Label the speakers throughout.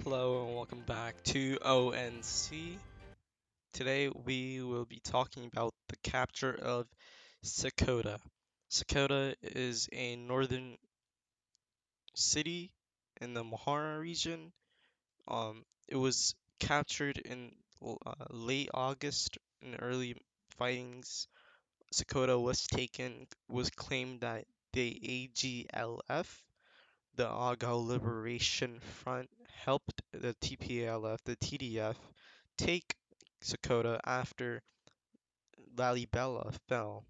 Speaker 1: Hello and welcome back to ONC. Today we will be talking about the capture of Sekota. Sekota is a northern city in the Mahara region. It was captured in late August in early fightings. Sekota was claimed that the AGLF, the Agao Liberation Front, helped the TPLF, the TDF, take Sekota after Lalibela fell.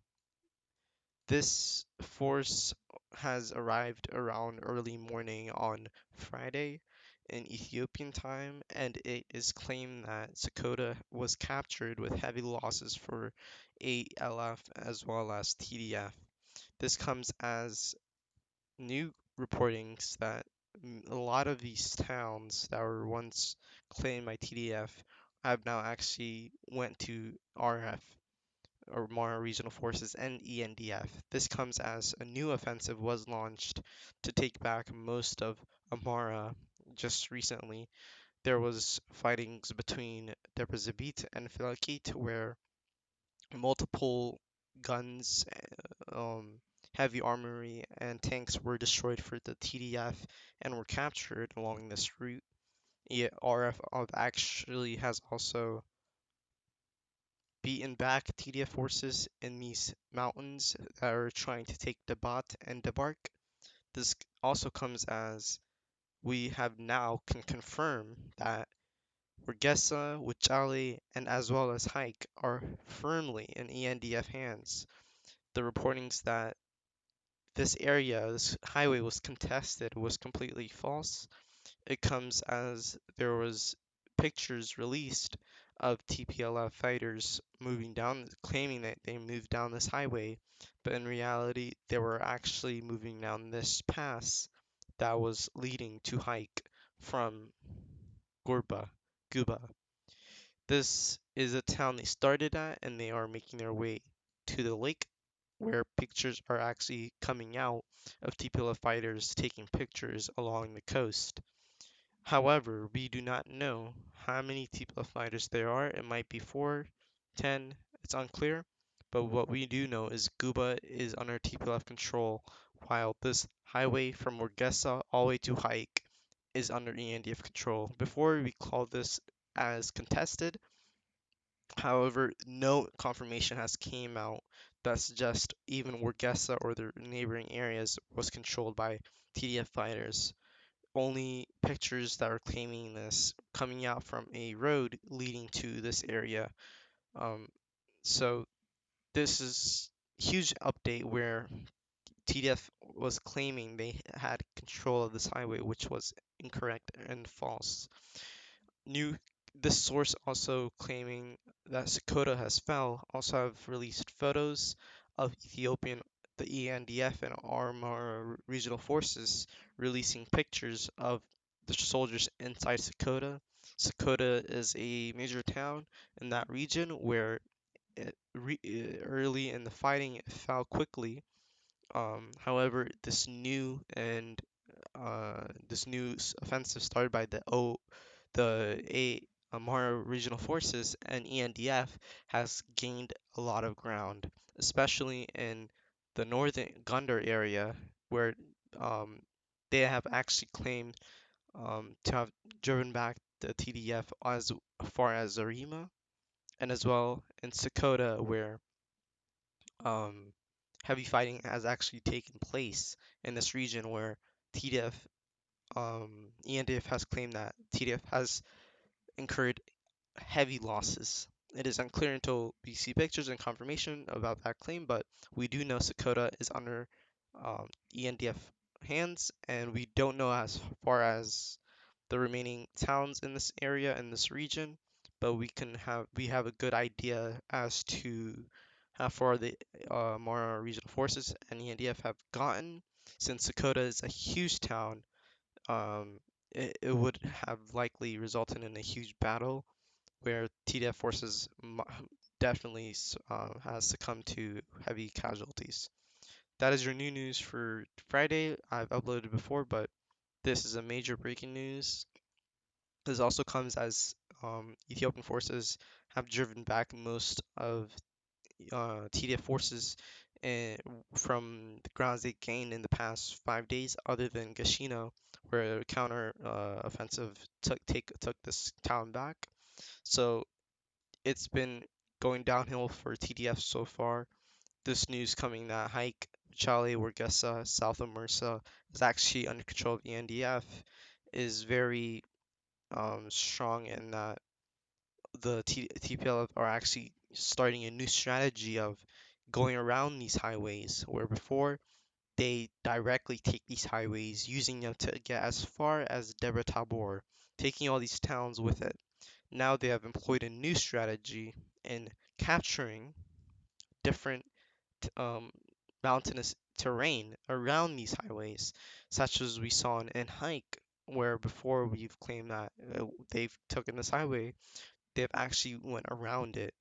Speaker 1: This force has arrived around early morning on Friday in Ethiopian time, and it is claimed that Sekota was captured with heavy losses for ALF as well as TDF. This comes as new reportings that a lot of these towns that were once claimed by TDF have now actually went to RF or Mara Regional Forces and ENDF. This comes as a new offensive was launched to take back most of Amara just recently. There was fightings between Debrezabit and Filakit where multiple guns, heavy armory, and tanks were destroyed for the TDF and were captured along this route. Yet RF actually has also beaten back TDF forces in these mountains that are trying to take Dabat and Debark. This also comes as we have now can confirm that Urgesa, Wuchale, and as well as Hike are firmly in ENDF hands. The reportings that this highway was contested was completely false. It comes as there was pictures released of TPLF fighters claiming that they moved down this highway, but in reality, they were actually moving down this pass that was leading to hike from Guba. This is a town they started at, and they are making their way to the lake, where pictures are actually coming out of TPLF fighters taking pictures along the coast. However, we do not know how many TPLF fighters there are. It might be 4, 10, it's unclear. But what we do know is Guba is under TPLF control, while this highway from Orgesa all the way to Hike is under ENDF control. Before we call this as contested, however, no confirmation has came out that suggests even Orgesa or the neighboring areas was controlled by TDF fighters. Only pictures that are claiming this coming out from a road leading to this area. Um, so this is huge update where TDF was claiming they had control of this highway, which was incorrect and false. New This source also claiming that Sekota has fell also have released photos of the ENDF and Armor regional forces releasing pictures of the soldiers inside Sekota. Sekota is a major town in that region where early in the fighting it fell quickly. However, this new offensive started by the A Amara Regional Forces and ENDF has gained a lot of ground, especially in the northern Gondar area, where um, they have actually claimed to have driven back the TDF as far as Zarima, and as well in Sekota, where um, heavy fighting has actually taken place in this region, where TDF, ENDF has claimed that TDF has incurred heavy losses. It is unclear until we see pictures and confirmation about that claim, but we do know Sekota is under ENDF hands, and we don't know as far as the remaining towns in this area in this region, but we have a good idea as to how far the Mara regional forces and ENDF have gotten. Since Sekota is a huge town, um, it would have likely resulted in a huge battle where TDF forces definitely has succumbed to heavy casualties. That is your new news for Friday. I've uploaded before, but this is a major breaking news. This also comes as Ethiopian forces have driven back most of TDF forces uh, from the grounds they gained in the past 5 days, other than Gashino, where a counter offensive took this town back. So it's been going downhill for TDF so far. This news coming that Hike, Chale, Wargesa, south of Mursa is actually under control of the ENDF is very strong in that the TPLF are actually starting a new strategy of going around these highways, where before they directly take these highways, using them to get as far as Debre Tabor, taking all these towns with it. Now they have employed a new strategy in capturing different um, mountainous terrain around these highways, such as we saw in Hike, where before we've claimed that they've taken this highway, they've actually went around it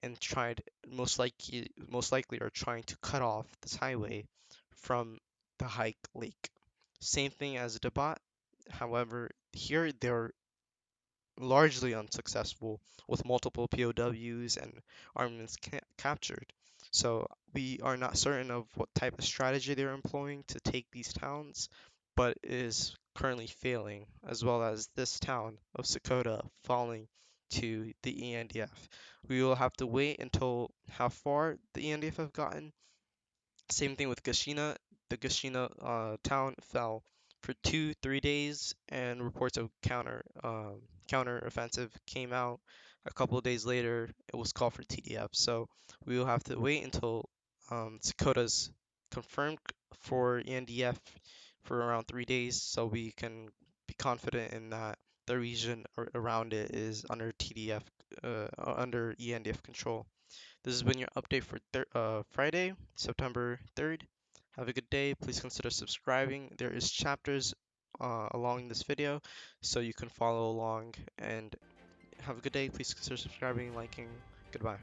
Speaker 1: and tried most likely are trying to cut off this highway from the Hike Lake. Same thing as Debat. However, here they're largely unsuccessful with multiple POWs and armaments captured. So we are not certain of what type of strategy they're employing to take these towns, but it is currently failing, as well as this town of Sekota falling to the ENDF. We will have to wait until how far the ENDF have gotten. Same thing with Gashina. The Gashina town fell for 2, 3 days, and reports of counter offensive came out. A couple of days later, it was called for TDF. So we will have to wait until Dakota's confirmed for ENDF for around 3 days, so we can be confident in that the region around it is under TDF, under ENDF control. This has been your update for Friday, September 3rd. Have a good day. Please consider subscribing. There is chapters along this video, so you can follow along. And have a good day. Please consider subscribing, liking. Goodbye.